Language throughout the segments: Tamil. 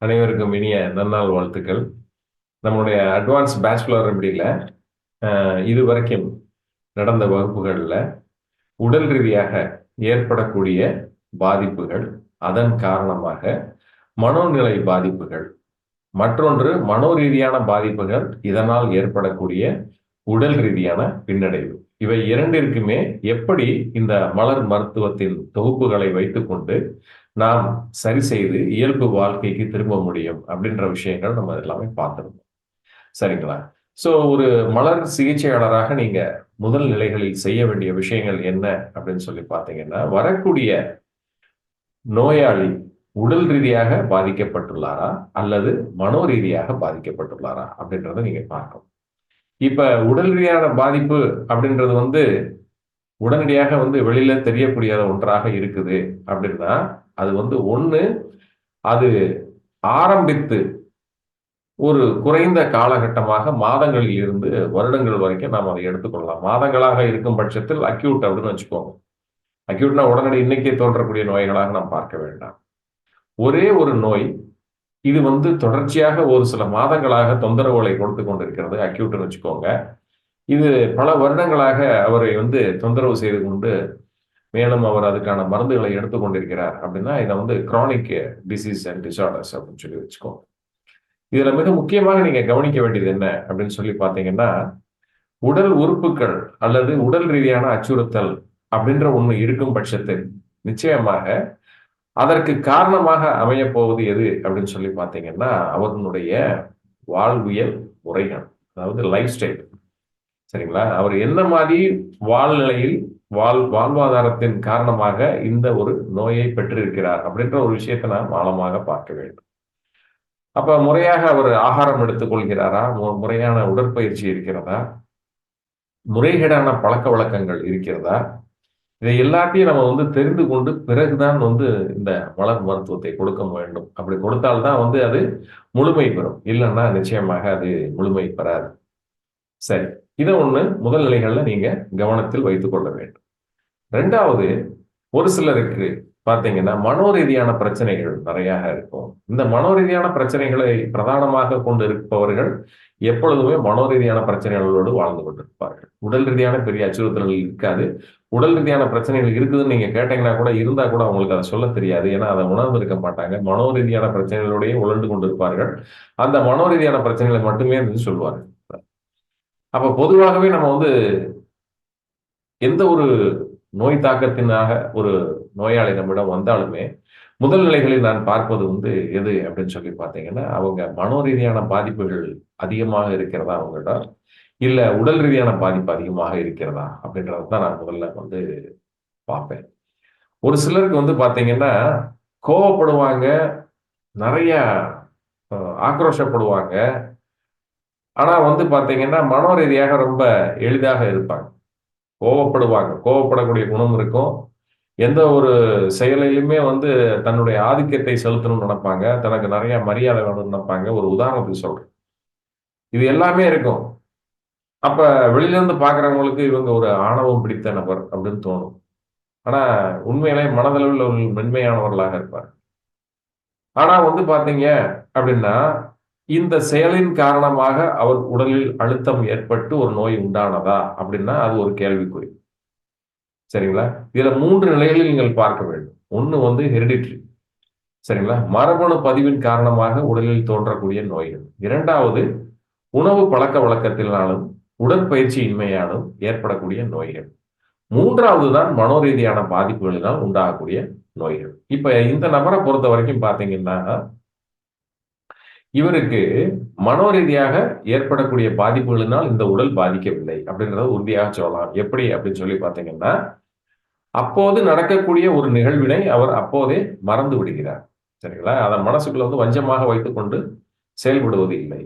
அனைவருக்கும் இனிய நன்னாள் வாழ்த்துக்கள். நம்முடைய அட்வான்ஸ் பேச்சுலர் ரெமடியில் இதுவரைக்கும் நடந்த வகுப்புகளில் உடல் ரீதியாக ஏற்படக்கூடிய பாதிப்புகள், அதன் காரணமாக மனோநிலை பாதிப்புகள், மற்றொன்று மனோ ரீதியான பாதிப்புகள், இதனால் ஏற்படக்கூடிய உடல் ரீதியான பின்னடைவு, இவை இரண்டிற்குமே எப்படி இந்த மலர் மருத்துவத்தின் தொகுப்புகளை வைத்துக்கொண்டு நாம் சரி செய்து இயல்பு வாழ்க்கைக்கு திரும்ப முடியும் அப்படின்ற விஷயங்கள் நம்ம எல்லாமே பார்த்துருந்தோம். சரிங்களா? ஸோ ஒரு மலர் சிகிச்சையாளராக நீங்க முதல் நிலைகளில் செய்ய வேண்டிய விஷயங்கள் என்ன அப்படின்னு சொல்லி பார்த்தீங்கன்னா, வரக்கூடிய நோயாளி உடல் ரீதியாக பாதிக்கப்பட்டுள்ளாரா அல்லது மனோ ரீதியாக பாதிக்கப்பட்டுள்ளாரா அப்படின்றத நீங்க பார்க்கணும். இப்ப உடல் ரீதியான பாதிப்பு அப்படின்றது உடனடியாக வெளியில தெரியக்கூடிய ஒன்றாக இருக்குது அப்படின்னா, அது ஒண்ணு அது ஆரம்பித்து ஒரு குறைந்த காலகட்டமாக மாதங்களில் இருந்து வருடங்கள் வரைக்கும் நாம் அதை எடுத்துக்கொள்ளலாம். மாதங்களாக இருக்கும் பட்சத்தில் அக்யூட் அப்படின்னு வச்சுக்கோங்க. அக்யூட்னா உடனடி இன்னைக்கே தோன்றக்கூடிய நோய்களாக நாம் பார்க்க வேண்டாம். ஒரே ஒரு நோய் இது தொடர்ச்சியாக ஒரு சில மாதங்களாக தொந்தரவுகளை கொடுத்து கொண்டிருக்கிறது, அக்யூட்னு வச்சுக்கோங்க. இது பல வருடங்களாக அவரை தொந்தரவு செய்து கொண்டு மேலும் அவர் அதுக்கான மருந்துகளை எடுத்துக்கொண்டிருக்கிறார் அப்படின்னா, இதை கிரானிக் டிசீஸ் அண்ட் டிசார்டர்ஸ் அப்படின்னு சொல்லி வச்சுக்கோங்க. இதுல மிக முக்கியமாக நீங்க கவனிக்க வேண்டியது என்ன அப்படின்னு சொல்லி பார்த்தீங்கன்னா, உடல் உறுப்புகள் அல்லது உடல் ரீதியான அச்சுறுத்தல் அப்படின்ற ஒண்ணு இருக்கும் பட்சத்தில் நிச்சயமாக அதற்கு காரணமாக அமைய போவது எது அப்படின்னு சொல்லி பார்த்தீங்கன்னா, அவர்களுடைய வாழ்வியல் முறைகள், அதாவது லைஃப் ஸ்டைல். சரிங்களா? அவர் என்ன மாதிரி வாழ்நிலையில் வாழ்வாதாரத்தின் காரணமாக இந்த ஒரு நோயை பெற்றிருக்கிறார் அப்படின்ற ஒரு விஷயத்தை நாம் ஆழமாக பார்க்க வேண்டும். அப்ப முறையாக அவர் ஆகாரம் எடுத்துக் கொள்கிறாரா? முறையான உடற்பயிற்சி இருக்கிறதா? முறைகேடான பழக்க வழக்கங்கள் இருக்கிறதா? இதை எல்லாத்தையும் நம்ம தெரிந்து கொண்டு பிறகுதான் இந்த மலர் மருத்துவத்தை கொடுக்க வேண்டும். அப்படி கொடுத்தால்தான் அது முழுமை பெறும். இல்லைன்னா நிச்சயமாக அது முழுமை பெறாது. சரி, இதை முதல் நிலைகள்ல நீங்க கவனத்தில் வைத்துக் கொள்ள வேண்டும். 2வது, ஒரு சிலருக்கு பார்த்தீங்கன்னா மனோரீதியான பிரச்சனைகள் நிறைய இருக்கும். இந்த மனோரீதியான பிரச்சனைகளை பிரதானமாக கொண்டு இருப்பவர்கள் எப்பொழுதுமே மனோரீதியான பிரச்சனைகளோடு வாழ்ந்து கொண்டிருப்பார்கள். உடல் ரீதியான பெரிய அச்சுறுத்தல்கள் இருக்காது. உடல் ரீதியான பிரச்சனைகள் இருக்குதுன்னு நீங்க கேட்டீங்கன்னா கூட, இருந்தா கூட அவங்களுக்கு அதை சொல்ல தெரியாது. ஏன்னா அதை உணர்ந்திருக்க மாட்டாங்க. மனோரீதியான பிரச்சனைகளோடய உழண்டு கொண்டிருப்பார்கள். அந்த மனோரீதியான பிரச்சனைகளை மட்டுமே சொல்லுவார்கள். அப்ப பொதுவாகவே நம்ம எந்த ஒரு நோய் தாக்கத்தினாக ஒரு நோயாளி நம்மிடம் வந்தாலுமே முதல் நிலைகளில் நான் பார்ப்பது எது அப்படின்னு சொல்லி பார்த்தீங்கன்னா, அவங்க மனோரீதியான பாதிப்புகள் அதிகமாக இருக்கிறதா அவங்கள்ட்ட, இல்ல உடல் ரீதியான பாதிப்பு அதிகமாக இருக்கிறதா அப்படின்றது தான் நான் முதல்ல பார்ப்பேன். ஒரு சிலருக்கு பார்த்தீங்கன்னா கோவப்படுவாங்க, நிறைய ஆக்ரோஷப்படுவாங்க. ஆனா பார்த்தீங்கன்னா மனோரீதியாக ரொம்ப எளிதாக இருப்பாங்க. கோவப்படுவாங்க, கோவப்படக்கூடிய குணம் இருக்கும். எந்த ஒரு செயலிலுமே தன்னுடைய ஆதிக்கத்தை செலுத்தணும்னு நினைப்பாங்க. தனக்கு நிறைய மரியாதை வேணும்னு நினைப்பாங்க. ஒரு உதாரணத்துக்கு சொல்றேன். இது எல்லாமே இருக்கும். அப்ப வெளியில இருந்து பார்க்கிறவங்களுக்கு இவங்க ஒரு ஆணவம் பிடித்த நபர் அப்படின்னு தோணும். ஆனா உண்மையிலே மனதளவில் ஒரு மென்மையானவர்களாக இருப்பார். ஆனா பார்த்தீங்க அப்படின்னா, இந்த செயலின் காரணமாக அவர் உடலில் அழுத்தம் ஏற்பட்டு ஒரு நோய் உண்டானதா அப்படின்னா அது ஒரு கேள்விக்குறி. சரிங்களா? இதுல 3 நிலைகளில் நீங்கள் பார்க்க வேண்டும். ஒண்ணு ஹெரிடிட்டரி. சரிங்களா? மரபணு பதிவின் காரணமாக உடலில் தோன்றக்கூடிய நோய்கள். 2வது உணவு பழக்க வழக்கத்தினாலும் உடற்பயிற்சி இன்மையாலும் ஏற்படக்கூடிய நோய்கள். 3வது தான் மனோரீதியான பாதிப்புகளினால் உண்டாகக்கூடிய நோய்கள். இப்ப இந்த நபரை பொறுத்த வரைக்கும் பாத்தீங்கன்னா, இவருக்கு மனோரீதியாக ஏற்படக்கூடிய பாதிப்புகளினால் இந்த உடல் பாதிக்கவில்லை அப்படின்றத உறுதியாக சொல்லலாம். எப்படி அப்படின்னு சொல்லி பாத்தீங்கன்னா, அப்போது நடக்கக்கூடிய ஒரு நிகழ்வினை அவர் அப்போதே மறந்து விடுகிறார். சரிங்களா? அதை மனசுக்குள்ள வஞ்சமாக வைத்துக்கொண்டு செயல்படுவது இல்லை.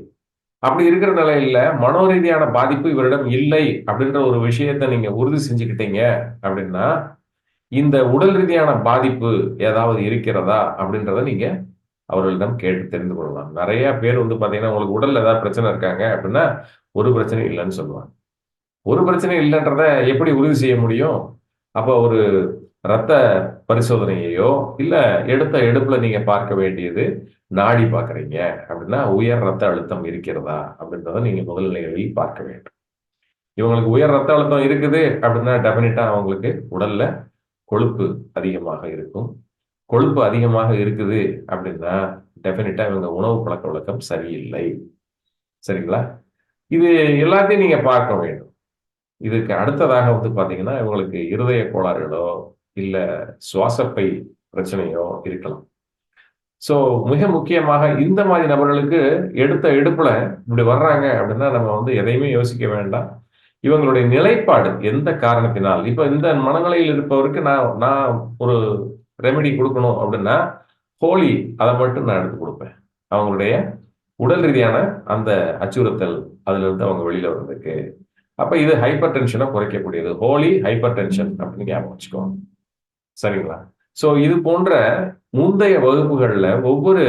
அப்படி இருக்கிற நிலையில மனோரீதியான பாதிப்பு இவரிடம் இல்லை அப்படின்ற ஒரு விஷயத்தை நீங்க உறுதி செஞ்சுக்கிட்டீங்க அப்படின்னா, இந்த உடல் ரீதியான பாதிப்பு ஏதாவது இருக்கிறதா அப்படின்றத நீங்க அவர்களிடம் கேட்டு தெரிந்து கொள்ளலாம். நிறைய பேர் பாத்தீங்கன்னா, உங்களுக்கு உடல்ல ஏதாவது பிரச்சனை இருக்காங்க அப்படின்னா, ஒரு பிரச்சனையும் இல்லைன்னு சொல்லுவாங்க. ஒரு பிரச்சனை இல்லைன்றத எப்படி உறுதி செய்ய முடியும்? அப்ப ஒரு ரத்த பரிசோதனையையோ இல்ல எடுத்த எடுப்புல நீங்க பார்க்க வேண்டியது நாடி பார்க்கறீங்க அப்படின்னா உயர் ரத்த அழுத்தம் இருக்கிறதா அப்படின்றத நீங்க முதல் நிலைகளில் பார்க்க வேண்டும். இவங்களுக்கு உயர் ரத்த அழுத்தம் இருக்குது அப்படின்னா டெஃபினட்டா அவங்களுக்கு உடல்ல கொழுப்பு அதிகமாக இருக்கும். கொழுப்பு அதிகமாக இருக்குது அப்படின்னா டெஃபினட்டா இவங்க உணவு பழக்கவழக்கம் சரியில்லை. சரிங்களா? இது எல்லாத்தையும் நீங்க பார்க்க வேண்டும். இதுக்கு அடுத்ததாக வந்து பார்த்தீங்கன்னா, இவங்களுக்கு இருதய கோளாறுகளோ, இல்ல சுவாசப்பை பிரச்சனையோ இருக்கலாம். ஸோ மிக முக்கியமாக இந்த மாரி நபர்களுக்கு எடுத்த எடுப்புல இப்படி வர்றாங்க அப்படின்னா, நம்ம வந்து எதையுமே யோசிக்க வேண்டாம். இவங்களுடைய நிலைப்பாடு எந்த காரணத்தினால் இப்ப இந்த மனநிலையில் இருப்பவருக்கு நான் நான் ஒரு ரெமெடி குடுக்கணும் அப்படின்னா, ஹோலி அத மட்டும் நான் எடுத்து குடுப்பேன். அவங்களுடைய உடல் ரீதியான அந்த அச்சுறுத்தல், அதிலிருந்து அவங்க வெளியில வர்றதுக்கு. அப்ப இது ஹைப்பர் டென்ஷன குறைக்கக்கூடியது. ஹோலி ஹைப்பர் டென்ஷன் அப்படின்னு ஞாபகம் வச்சுக்கோங்க. சரிங்களா? ஸோ இது போன்ற முந்தைய வகுப்புகள்ல ஒவ்வொரு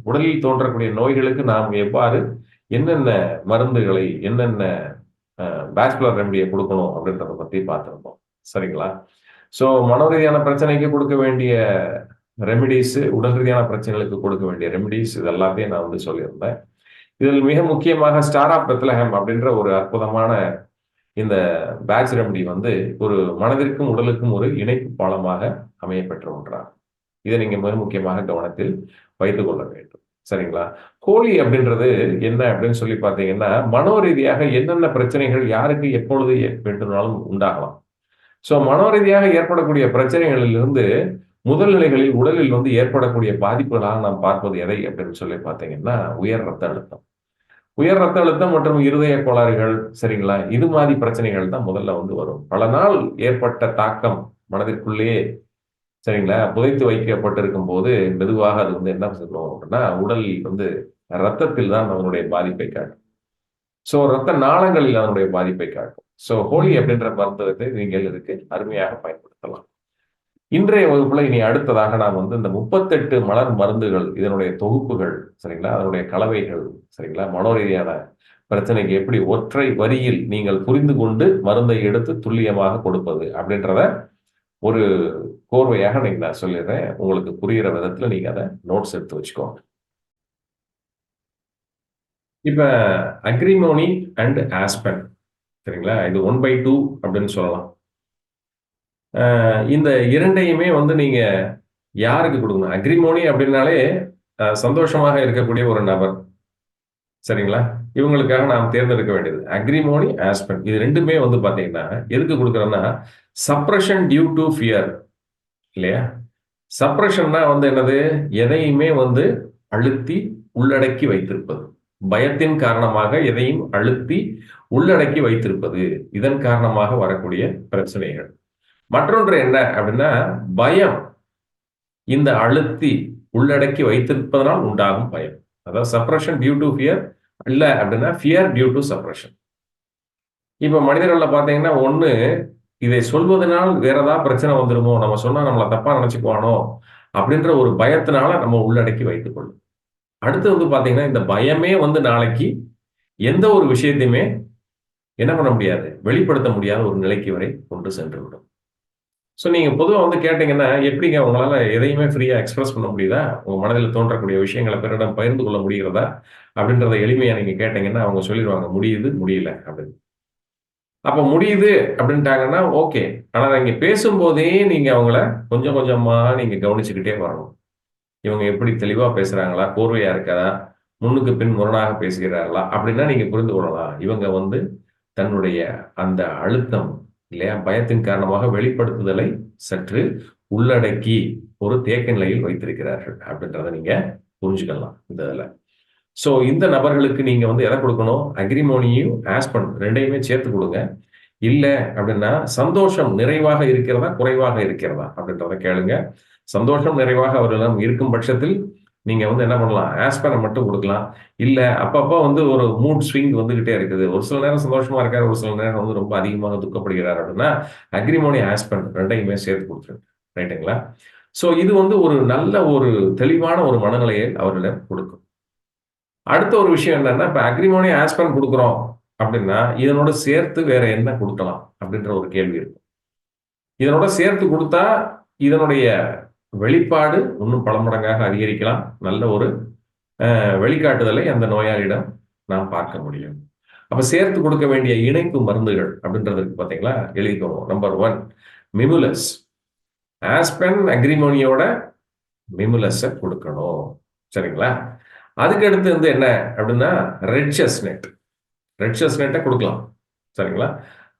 உடலில் தோன்றக்கூடிய நோய்களுக்கு நாம் எவ்வாறு என்னென்ன மருந்துகளை, என்னென்ன வாஸ்குலர் ரெமடிய குடுக்கணும் அப்படின்றத பத்தி பார்த்திருப்போம். சரிங்களா? ஸோ மனோ ரீதியான பிரச்சனைக்கு கொடுக்க வேண்டிய ரெமிடீஸ், உடல் ரீதியான பிரச்சனைகளுக்கு கொடுக்க வேண்டிய ரெமிடீஸ் இது எல்லாத்தையும் நான் வந்து சொல்லியிருந்தேன். இதில் மிக முக்கியமாக ஸ்டார் ஆஃப் பெத்லஹேம் அப்படின்ற ஒரு அற்புதமான இந்த பேட்ச் ரெமடி வந்து ஒரு மனதிற்கும் உடலுக்கும் ஒரு இணைப்பு பாலமாக அமையப்பெற்ற ஒன்றாகும். இதை நீங்க மிக முக்கியமாக கவனத்தில் வைத்துக் கொள்ள வேண்டும். சரிங்களா? ஹோலி அப்படின்றது என்ன அப்படின்னு சொல்லி பார்த்தீங்கன்னா, மனோ ரீதியாக என்னென்ன பிரச்சனைகள் யாருக்கு எப்பொழுது வேண்டுமானாலும் உண்டாகலாம். ஸோ மனோ ரீதியாக ஏற்படக்கூடிய பிரச்சனைகளிலிருந்து முதல் நிலைகளில் உடலில் வந்து ஏற்படக்கூடிய பாதிப்புகளாக நாம் பார்ப்பது எதை அப்படின்னு சொல்லி பார்த்தீங்கன்னா, உயர் ரத்த அழுத்தம். உயர் ரத்த அழுத்தம் மற்றும் இருதய கோளாறுகள் சரிங்களா? இது மாதிரி பிரச்சனைகள் தான் முதல்ல வந்து வரும். பல நாள் ஏற்பட்ட தாக்கம் மனதிற்குள்ளேயே சரிங்களா? புதைத்து வைக்கப்பட்டிருக்கும் போது மெதுவாக அது வந்து என்ன சொல்லும் அப்படின்னா, உடல் வந்து ரத்தத்தில் தான் அதனுடைய பாதிப்பை காட்டும். ஸோ ரத்த நாளங்களில் அதனுடைய பாதிப்பை காட்டும். ஸோ ஹோலி அப்படின்ற மருத்துவத்தை நீங்கள் இதுக்கு அருமையாக பயன்படுத்தலாம். இன்றைய வகுப்புல இனி அடுத்ததாக நான் வந்து இந்த 38 மலர் மருந்துகள் இதனுடைய தொகுப்புகள் சரிங்களா? அதனுடைய கலவைகள் சரிங்களா? மனோரீதியான பிரச்சனைக்கு எப்படி ஒற்றை வரியில் நீங்கள் புரிந்து கொண்டு மருந்தை எடுத்து துல்லியமாக கொடுப்பது அப்படின்றத ஒரு கோர்வையாக இன்னைக்கு நான் சொல்லிடுறேன். உங்களுக்கு புரியிற விதத்துல நீங்க அத நோட்ஸ் எடுத்து வச்சுக்கோங்க. இப்ப அக்ரிமோனி அண்ட் ஆஸ்பென் சரிங்களா? இது 1/2 அப்படின்னு சொல்லலாம். இந்த 2யுமே வந்து நீங்க யாருக்கு குடுக்கணும்? அக்ரிமோனி அப்படின்னாலே சந்தோஷமாக இருக்கக்கூடிய ஒரு நபர். சரிங்களா? இவங்களுக்காக நாம் தேர்ந்தெடுக்க வேண்டியது. அக்ரிமோனி, ஆஸ்பென் இது 2மே வந்து பார்த்தீங்கன்னா, எதுக்கு குடுக்குறோம்னா, சப்ரஷன் டியூ டூ ஃபியர் இல்லையா? சப்ரஷன்னா வந்து என்னது? எதையுமே வந்து அழுத்தி உள்ளடக்கி வைத்திருப்பது. பயத்தின் காரணமாக எதையும் அழுத்தி உள்ளடக்கி வைத்திருப்பது. இதன் காரணமாக வரக்கூடிய பிரச்சனைகள். மற்றொன்று என்ன அப்படின்னா, பயம். இந்த அழுத்தி உள்ளடக்கி வைத்திருப்பதனால் உண்டாகும் பயம். அதாவது சப்ரஷன் டியூ டூ ஃபியர் இல்ல அப்படின்னா ஃபியர் டியூ டூ சப்ரஷன். இப்ப மனிதர்கள்ல பார்த்தீங்கன்னா, ஒண்ணு இதை சொல்வதனால் வேற ஏதாவது பிரச்சனை வந்துருமோ, நம்ம சொன்னா நம்மள தப்பா நினைச்சுக்குவானோ, அப்படின்ற ஒரு பயத்தினால நம்ம உள்ளடக்கி வைத்துக் கொள்ளும். அடுத்து வந்து பார்த்தீங்கன்னா, இந்த பயமே வந்து நாளைக்கு எந்த ஒரு விஷயத்தையுமே என்ன பண்ண முடியாது, வெளிப்படுத்த முடியாத ஒரு நிலைக்கு வரை கொண்டு சென்று விடும். ஸோ நீங்க பொதுவா வந்து கேட்டீங்கன்னா, எப்படிங்க உங்களால எதையுமே ஃப்ரீயா எக்ஸ்பிரஸ் பண்ண முடியுதா? உங்க மனதில தோன்றக்கூடிய விஷயங்கள பிறரிடம் பகிர்ந்து கொள்ள முடிகிறதா? அப்படின்றத எளிமையா நீங்க கேட்டீங்கன்னா, அவங்க சொல்லிருவாங்க, முடியுது, முடியல அப்படின்னு. அப்ப முடியுது அப்படின்ட்டாங்கன்னா, ஓகே. ஆனா நீங்க பேசும்போதே நீங்க அவங்கள கொஞ்சம் கொஞ்சமா நீங்க கவனிச்சுக்கிட்டே வரணும். இவங்க எப்படி தெளிவா பேசுறாங்களா? கோர்வையா இருக்கதா? முன்னுக்கு பின் முரணாக பேசுகிறார்களா? அப்படின்னா நீங்க புரிந்து கொள்ளலாம். இவங்க வந்து தன்னுடைய அந்த அழுத்தம் இல்லையா? பயத்தின் காரணமாக வெளிப்படுத்துதலை சற்று உள்ளடக்கி ஒரு தேக்க நிலையில் வைத்திருக்கிறார்கள். அப்படின்றத நீங்க புரிஞ்சுக்கலாம் இந்த இதுல. ஸோ இந்த நபர்களுக்கு நீங்க வந்து எதை குடுக்கணும்? அக்ரிமோனியும், ஆஸ்பென் 2யுமே சேர்த்து குடுங்க. இல்ல அப்படின்னா, சந்தோஷம் நிறைவாக இருக்கிறதா? குறைவாக இருக்கிறதா? அப்படின்றத கேளுங்க. சந்தோஷம் நிறைவாக அவர்களிடம் இருக்கும் பட்சத்தில், நீங்க வந்து என்ன பண்ணலாம்? ஆஸ்பென மட்டும் குடுக்கலாம். இல்ல அப்பப்ப வந்து ஒரு மூட் ஸ்விங் வந்துகிட்டே இருக்குது. ஒரு சில நேரம் சந்தோஷமா இருக்காரு, ஒரு சில நேரம் வந்து ரொம்ப அதிகமாக துக்கப்படுகிறார் அப்படின்னா, அக்ரிமோனி, ஆஸ்பென் 2யுமே சேர்த்து குடுத்துருங்க. ரைட்டுங்களா? ஸோ இது வந்து ஒரு நல்ல ஒரு தெளிவான ஒரு மனநிலையை அவர்களிடம் கொடுக்கும். அடுத்த ஒரு விஷயம் என்னன்னா, இப்ப அக்ரிமோனி, ஆஸ்பென் குடுக்குறோம் அப்படின்னா, இதனோட சேர்த்து வேற என்ன குடுக்கலாம்? அப்படின்ற ஒரு கேள்வி இருக்கும். இதனோட சேர்த்து குடுத்தா, இதனுடைய வெளிப்பாடு இன்னும் பல மடங்காக அதிகரிக்கலாம். நல்ல ஒரு வெளிக்காட்டுதலை அந்த நோயாளியிடம் நாம் பார்க்க முடியும். அப்ப சேர்த்து கொடுக்க வேண்டிய இணைப்பு மருந்துகள் அப்படின்றதுக்கு பார்த்தீங்களா, எழுதிக்கோங்க. Number 1 mimulus. ஆஸ்பென் அக்ரிமோனியோட மிமுலஸை கொடுக்கணும். சரிங்களா? அதுக்கு அடுத்து வந்து என்ன அப்படின்னா ரெட் செஸ்னட். ரெட் செஸ்னட்டை கொடுக்கலாம். சரிங்களா?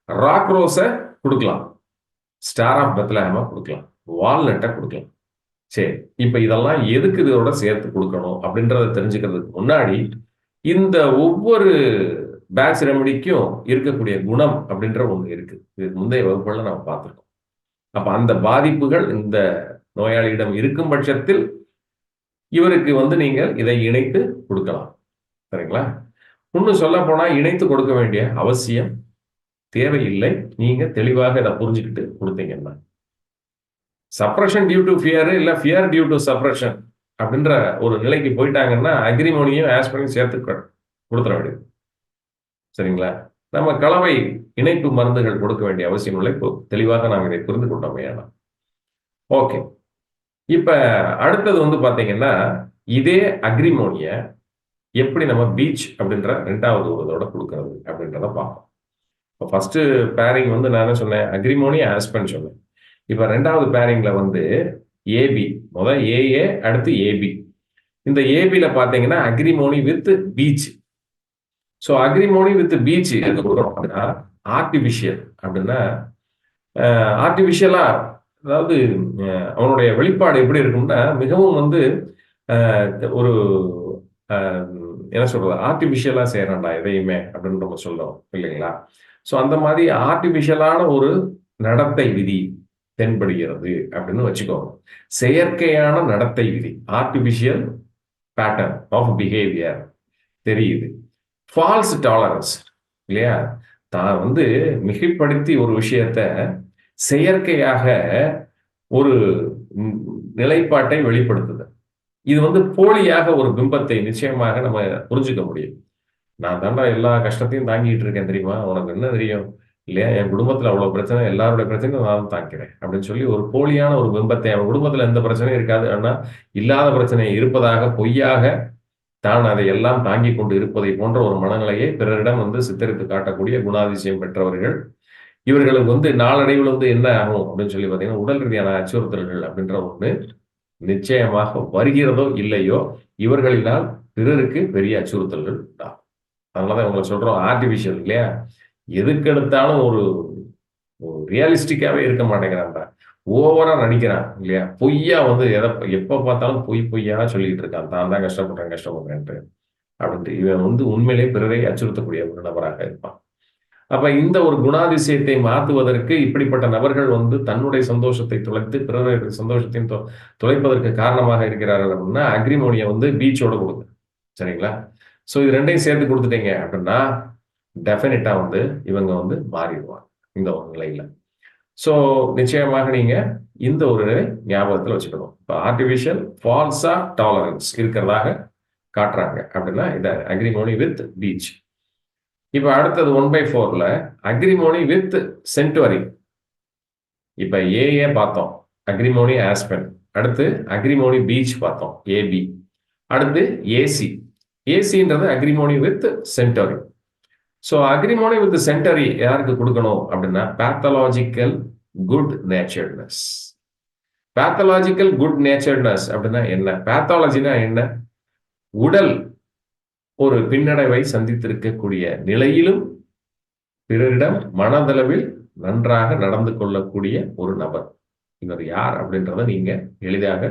ராக் ரோஸை கொடுக்கலாம். ஸ்டார் ஆஃப் பெத்லஹேமை கொடுக்கலாம். வால்நட்டை கொடுக்கலாம். சரி, இப்ப இதெல்லாம் எதுக்கு இதோட சேர்த்து கொடுக்கணும் அப்படின்றத தெரிஞ்சுக்கிறதுக்கு முன்னாடி இந்த ஒவ்வொரு பேட்ச் ரெமடிக்கும் இருக்கக்கூடிய குணம் அப்படின்ற ஒண்ணு இருக்கு. இது முந்தைய வகுப்புல நம்ம பார்த்திருக்கோம். அப்ப அந்த பாதிப்புகள் இந்த நோயாளியிடம் இருக்கும் பட்சத்தில் இவருக்கு வந்து நீங்கள் இதை இணைத்து கொடுக்கலாம். சரிங்களா? இன்னும் சொல்ல போனா இணைத்து கொடுக்க வேண்டிய அவசியம் தேவையில்லை. நீங்க தெளிவாக இதை புரிஞ்சுக்கிட்டு கொடுத்தீங்கன்னா சப்ரஷன் டியூ டு ஃபியர் இல்ல ஃபியர் டியூ டு சப்ரஷன் அப்படின்ற ஒரு நிலைக்கு போயிட்டாங்கன்னா அக்ரிமோனியும் ஆஸ்பிரின் சேர்த்து கொடுத்துட வேண்டியது. சரிங்களா? நம்ம கலவை இணைப்பு மருந்துகள் கொடுக்க வேண்டிய அவசியம் இல்லை. இப்போ தெளிவாக நாம் இதை புரிந்து கொண்டோமே. ஓகே, இப்ப அடுத்தது வந்து பாத்தீங்கன்னா இதே அக்ரிமோனிய எப்படி நம்ம பீச் அப்படின்ற 2வது இதோட கொடுக்கறது அப்படின்றத பார்ப்போம். இப்போ ஃபர்ஸ்ட் பேரிங் வந்து நான் என்ன சொன்னேன், அக்ரிமோனி ஆஸ்பென் சொன்னேன். இப்ப 2வது பேரிங்ல வந்து ஏபி, முதல் ஏஏ அடுத்து ஏபி. இந்த ஏபில பாத்தீங்கன்னா agrimony with beach. So agrimony with beach எது கொடுக்குறோம் அப்படின்னா ஆர்டிபிஷியல். அப்படின்னா ஆர்டிபிஷியலா, அதாவது அவனுடைய வெளிப்பாடு எப்படி இருக்கும்னா மிகவும் வந்து ஒரு என்ன சொல்றது, ஆர்டிபிஷியலா செய்யறான்டா எதையுமே அப்படின்னு நம்ம சொல்றோம் இல்லைங்களா? ஸோ அந்த மாதிரி ஆர்டிபிஷியலான ஒரு நடத்தை விதி தென்படுகிறது அப்படின்னு வச்சுக்கோங்க. செயற்கையான நடத்தை விதி, ஆர்டிபிஷியல் பேட்டர்ன் ஆஃப் பிஹேவியர் தெரியுது. ஃபால்ஸ் டாலரன்ஸ் இல்லையா, தான் வந்து மிகைப்படுத்தி ஒரு விஷயத்த செயற்கையாக ஒரு நிலைப்பாட்டை வெளிப்படுத்துது. இது வந்து போலியாக ஒரு பிம்பத்தை நிச்சயமாக நம்ம புரிஞ்சுக்க முடியும். நான் தாண்டா எல்லா கஷ்டத்தையும் தாங்கிட்டு இருக்கேன் தெரியுமா, உனக்கு என்ன தெரியும் இல்லையா, என் குடும்பத்துல அவ்வளவு பிரச்சனை, எல்லாருடைய பிரச்சனையும் நான் தாங்கிறேன் அப்படின்னு சொல்லி ஒரு போலியான ஒரு பிம்பத்தை, அவன் குடும்பத்துல எந்த பிரச்சனையும் இருக்காது, ஆனா இல்லாத பிரச்சனை இருப்பதாக பொய்யாக தான் அதை எல்லாம் தாங்கி கொண்டு இருப்பதை போன்ற ஒரு மனநிலையை பிறரிடம் வந்து சித்தரித்து காட்டக்கூடிய குணாதிசயம் பெற்றவர்கள். இவர்களுக்கு வந்து நாளடைவில் வந்து என்ன ஆகும் அப்படின்னு சொல்லி பார்த்தீங்கன்னா உடல் ரீதியான அச்சுறுத்தல்கள் அப்படின்ற ஒண்ணு நிச்சயமாக வருகிறதோ இல்லையோ இவர்களினால் பிறருக்கு பெரிய அச்சுறுத்தல்கள் உண்டாகும். அதனாலதான் இவங்களை சொல்றோம் ஆர்டிபிஷியல் இல்லையா, எதுக்கு எடுத்தாலும் ஒரு ரியலிஸ்டிக்காவே இருக்க மாட்டேங்கிறான்டா, ஓவரா நடிக்கிறான் இல்லையா, பொய்யா வந்து எப்ப பார்த்தாலும் பொய்யா சொல்லிட்டு இருக்கான், தான் தான் கஷ்டப்படுறேன்ட்டு அப்படின்ட்டு. இவன் வந்து உண்மையிலேயே பிறரை அச்சுறுத்தக்கூடிய ஒரு நபராக இருப்பான். அப்ப இந்த ஒரு குணாதிசயத்தை மாற்றுவதற்கு இப்படிப்பட்ட நபர்கள் வந்து தன்னுடைய சந்தோஷத்தை தொலைத்து பிறருடைய சந்தோஷத்தையும் தொலைப்பதற்கு காரணமாக இருக்கிறார்கள் அப்படின்னா அக்ரிமோனியை வந்து பீச்சோட கொடுங்க. சரிங்களா? ஸோ இது ரெண்டையும் சேர்த்து கொடுத்துட்டீங்க அப்படின்னா டெஃபினட்டா வந்து இவங்க வந்து மாறிடுவாங்க இந்த ஒரு நிலையில. ஸோ நிச்சயமாக நீங்க இந்த ஒரு நிலை ஞாபகத்தில் வச்சுக்கணும். இப்போ ஆர்டிபிஷியல் ஃபால்ஸா டாலரன்ஸ் இருக்கிறதாக காட்டுறாங்க அப்படின்னா இதை அக்ரிமோனி வித் பீச். இப்ப அடுத்தது 1/4ல அக்ரிமோனி வித் சென்டுவரி. இப்ப ஏஏ பார்த்தோம், அக்ரிமோனி ஆஸ்பென். அடுத்து அக்ரிமோனி பீச் பார்த்தோம், ஏபி. அடுத்து ஏசி. ஏசின்றது agrimony with centaury. So agrimony with centaury யாருக்கு கொடுக்கணும் அப்படின்னா pathological good natureness. Pathological good natureness அப்படின்னா என்ன, பேத்தாலஜினா என்ன, உடல் ஒரு பின்னடைவை சந்தித்திருக்கக்கூடிய நிலையிலும் பிறரிடம் மனதளவில் நன்றாக நடந்து கொள்ளக்கூடிய ஒரு நபர். இவர் யார் அப்படின்றத நீங்க எளிதாக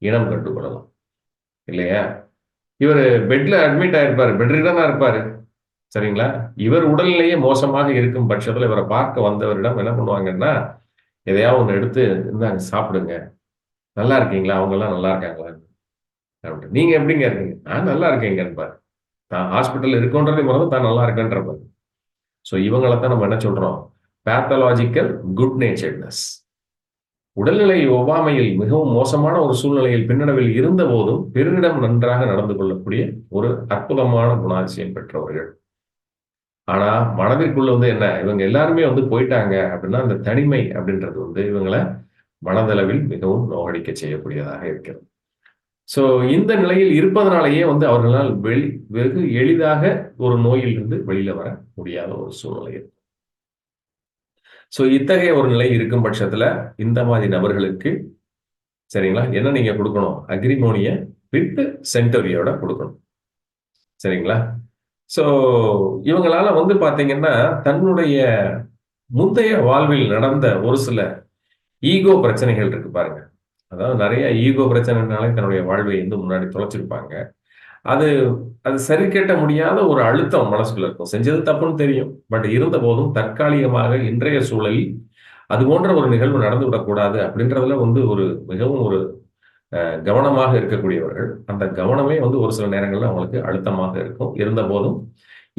இனம் கண்டு கொள்ளலாம் இல்லையா. இவர் பெட்ல அட்மிட் ஆயிருப்பாரு, பெட்ரிடனா இருப்பாரு. சரிங்களா? இவர் உடல்நிலையே மோசமாக இருக்கும் பட்சத்துல இவரை பார்க்க வந்தவரிடம் என்ன பண்ணுவாங்கன்னா எதையாவது ஒண்ணு எடுத்து இருந்தாங்க சாப்பிடுங்க, நல்லா இருக்கீங்களா, அவங்க எல்லாம் நல்லா இருக்காங்களா, நீங்க எப்படிங்க இருக்கீங்க, நான் நல்லா இருக்கேங்கன்னு பாரு. தான் ஹாஸ்பிட்டல் இருக்குன்றதே மறந்து தான் நல்லா இருக்குன்றப்பாரு. ஸோ இவங்களைத்தான் நம்ம என்ன சொல்றோம், பேத்தலாஜிக்கல் குட் நேச்சர்னஸ். உடல்நிலை ஒவ்வாமையில் மிகவும் மோசமான ஒரு சூழ்நிலையில் பின்னடைவில் இருந்த போதும் பிறரிடம் நன்றாக நடந்து கொள்ளக்கூடிய ஒரு அற்புதமான குணாதிசயம் பெற்றவர்கள். ஆனா மனதிற்குள்ள வந்து என்ன, இவங்க எல்லாருமே வந்து போயிட்டாங்க அப்படின்னா அந்த தனிமை அப்படின்றது வந்து இவங்களை மனதளவில் மிகவும் நோகடிக்க செய்யக்கூடியதாக இருக்கிறது. ஸோ இந்த நிலையில் இருப்பதனாலேயே அவர்களால் வெகு எளிதாக ஒரு நோயிலிருந்து வெளியில வர முடியாத ஒரு சூழ்நிலை இருக்கு. ஸோ இத்தகைய ஒரு நிலை இருக்கும் பட்சத்துல இந்த மாதிரி நபர்களுக்கு சரிங்களா என்ன நீங்க கொடுக்கணும்? அக்ரிமோனிய வித் சென்டோரியோட கொடுக்கணும். சரிங்களா? ஸோ இவங்களால பாத்தீங்கன்னா தன்னுடைய முந்தைய வாழ்வில் நடந்த ஒரு சில ஈகோ பிரச்சனைகள் இருக்கு பாருங்க. அதாவது நிறைய ஈகோ பிரச்சனைனாலே தன்னுடைய வாழ்வை முன்னாடி தொலைச்சிருப்பாங்க. அது அது சரி கட்ட முடியாத ஒரு அழுத்தம் மனசுக்குள்ள இருக்கும். செஞ்சது தப்புன்னு தெரியும். பட் இருந்த போதும் தற்காலிகமாக இன்றைய சூழலில் அது போன்ற ஒரு நிகழ்வு நடந்து விடக்கூடாது அப்படின்றதுல ஒரு மிகவும் ஒரு கவனமாக இருக்கக்கூடியவர்கள். அந்த கவனமே ஒரு சில நேரங்கள்ல அவங்களுக்கு அழுத்தமாக இருக்கும். இருந்த போதும்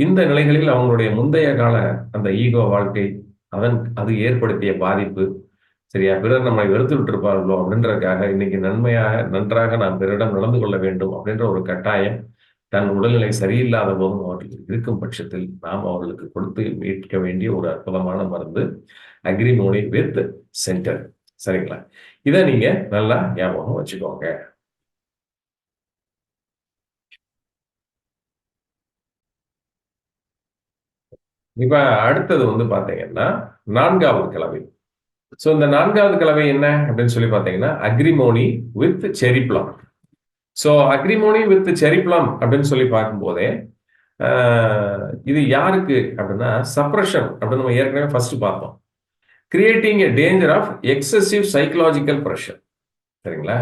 இந்த நிலைகளில் அவங்களுடைய முந்தைய கால அந்த ஈகோ வாழ்க்கை அது ஏற்படுத்திய பாதிப்பு சரியா பிறர் நம்மை வெறுத்து விட்டிருப்பார்களோ அப்படின்றதுக்காக இன்னைக்கு நன்றாக நாம் பிறரிடம் நடந்து கொள்ள வேண்டும் அப்படின்ற ஒரு கட்டாயம் தன் உடல்நிலை சரியில்லாத போதும் அவர்களுக்கு இருக்கும் பட்சத்தில் நாம் அவர்களுக்கு கொடுத்து மீட்க வேண்டிய ஒரு அற்புதமான மருந்து அக்ரிமோனி வித் சென்டர். சரிங்களா? இதை நீங்க நல்லா ஞாபகம் வச்சுக்கோங்க. இப்ப அடுத்தது பாத்தீங்கன்னா 4வது கலவை. சோ இந்த 4வது கலவை என்ன அப்படின்னு சொல்லி பாத்தீங்கன்னா அக்ரிமோனி வித் செரி பிளம். சோ அக்ரிமோனி வித் செரி பிளம் அப்படின்னு சொல்லி பார்க்கும்போதே இது யாருக்கு அப்படின்னா சப்ரஷன் அப்படின்னு நம்ம ஏற்கனவே ஃபர்ஸ்ட் பார்த்தோம். Creating a danger of excessive psychological pressure. சரிங்களா?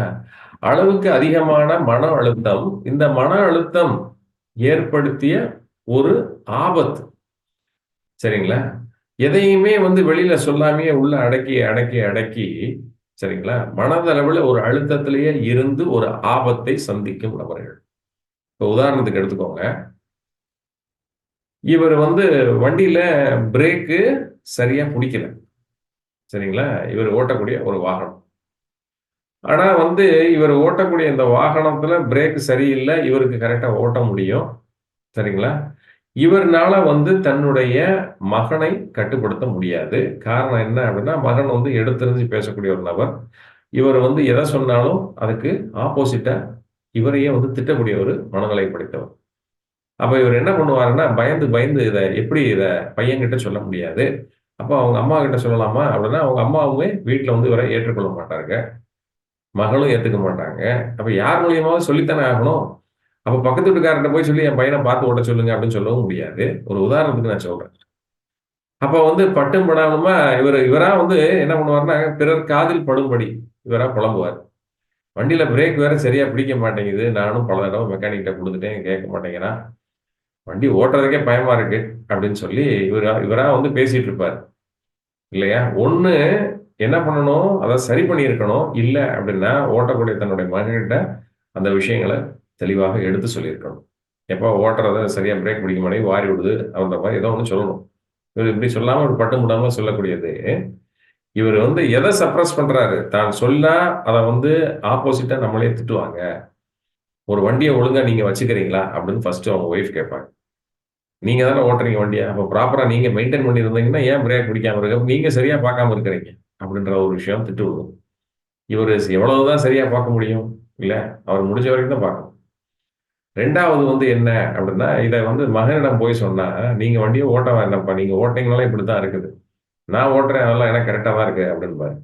அளவுக்கு அதிகமான மன அழுத்தம், இந்த மன அழுத்தம் ஏற்படுத்திய ஒரு ஆபத்து. சரிங்களா? எதையுமே வெளியில சொல்லாமையே உள்ள அடக்கி அடக்கி அடக்கி சரிங்களா மனதளவுல ஒரு அழுத்தத்திலேயே இருந்து ஒரு ஆபத்தை சந்திக்கும் நபர்கள். இப்போ உதாரணத்துக்கு எடுத்துக்கோங்க. இவர் வண்டியில பிரேக்கு சரியா பிடிக்கல. சரிங்களா? இவர் ஓட்டக்கூடிய ஒரு வாகனம். ஆனா இவர் ஓட்டக்கூடிய இந்த வாகனத்துல பிரேக் சரியில்லை. இவருக்கு கரெக்டா ஓட்ட முடியும். சரிங்களா? இவர்னால தன்னுடைய மகனை கட்டுப்படுத்த முடியாது. காரணம் என்ன அப்படின்னா மகன் எடுத்தெறிஞ்சு பேசக்கூடிய ஒரு நபர். இவர் எதை சொன்னாலும் அதுக்கு ஆப்போசிட்டா இவரையே திட்டக்கூடிய ஒரு மனநிலை படைத்தவர். அப்ப இவர் என்ன பண்ணுவாருன்னா பயந்து பயந்து இத பையன்கிட்ட சொல்ல முடியாது. அப்ப அவங்க அம்மா கிட்ட சொல்லலாமா அப்படின்னா அவங்க அம்மாவுமே வீட்டுல இவரை ஏற்றுக்கொள்ள மாட்டாங்க. மகளும் ஏத்துக்க மாட்டாங்க. அப்ப யார் மூலியமாவது சொல்லித்தானே ஆகணும். அப்ப பக்கத்து வீட்டுக்காரர்கிட்ட போய் சொல்லி என் பையனை பார்த்து ஓட்ட சொல்லுங்க அப்படின்னு சொல்லவும் முடியாது. ஒரு உதாரணத்துக்கு நான் சொல்றேன். அப்ப பட்டும் படாம இவரா என்ன பண்ணுவாருன்னா பிறர் காதில் படும்படி இவரா புலம்புவார். வண்டியில பிரேக் வேற சரியா பிடிக்க மாட்டேங்குது. நானும் பல தடவை மெக்கானிக் கிட்ட கொடுத்துட்டேன், கேட்க மாட்டேங்கிறான். வண்டி ஓட்டுறதுக்கே பயமா இருக்கு அப்படின்னு சொல்லி இவரா பேசிட்டு இருப்பார். இல்லையா? ஒண்ணு என்ன பண்ணணும்? அதை சரி பண்ணியிருக்கணும். இல்ல அப்படின்னா ஓட்டக்கூடிய தன்னுடைய மகன்கிட்ட அந்த விஷயங்களை தெளிவாக எடுத்து சொல்லியிருக்கணும். எப்போ ஓட்டுறத சரியா பிரேக் பிடிக்க மாட்டேங்குது, வாரி விடுது அப்படின்ற மாதிரி ஏதோ ஒன்று சொல்லணும். இவர் இப்படி சொல்லாம ஒரு பட்டு முடாம சொல்லக்கூடியது. இவர் எதை சப்ரஸ் பண்றாரு? தான் சொன்னா அதை ஆப்போசிட்டா நம்மளே திட்டுவாங்க. ஒரு வண்டியை ஒழுங்கா நீங்க வச்சுக்கிறீங்களா அப்படின்னு ஃபர்ஸ்ட் அவங்க ஒய்ஃப் கேட்பாங்க. நீங்க தானே ஓட்டுறீங்க வண்டியை, அப்போ ப்ராப்பரா நீங்க மெயின்டைன் பண்ணி இருந்தீங்கன்னா ஏன் பிரேக் பிடிக்காம இருக்கு? நீங்க சரியா பார்க்காம இருக்கிறீங்க அப்படின்ற ஒரு விஷயம் திட்டு விடும். இவர் எவ்வளவுதான் சரியா பார்க்க முடியும்? இல்ல, அவர் முடிஞ்ச வரைக்கும் தான் பார்க்கணும். 2வது என்ன அப்படின்னா இதை மகனிடம் போய் சொன்னா நீங்க வண்டியை ஓட்ட வேண்டாம்ப்பா, நீங்க ஓட்டிங்கனாலும் இப்படித்தான் இருக்குது, நான் ஓட்டுறேன் அதெல்லாம் எனக்கு கரெக்டா தான் இருக்கு அப்படின்பாரு.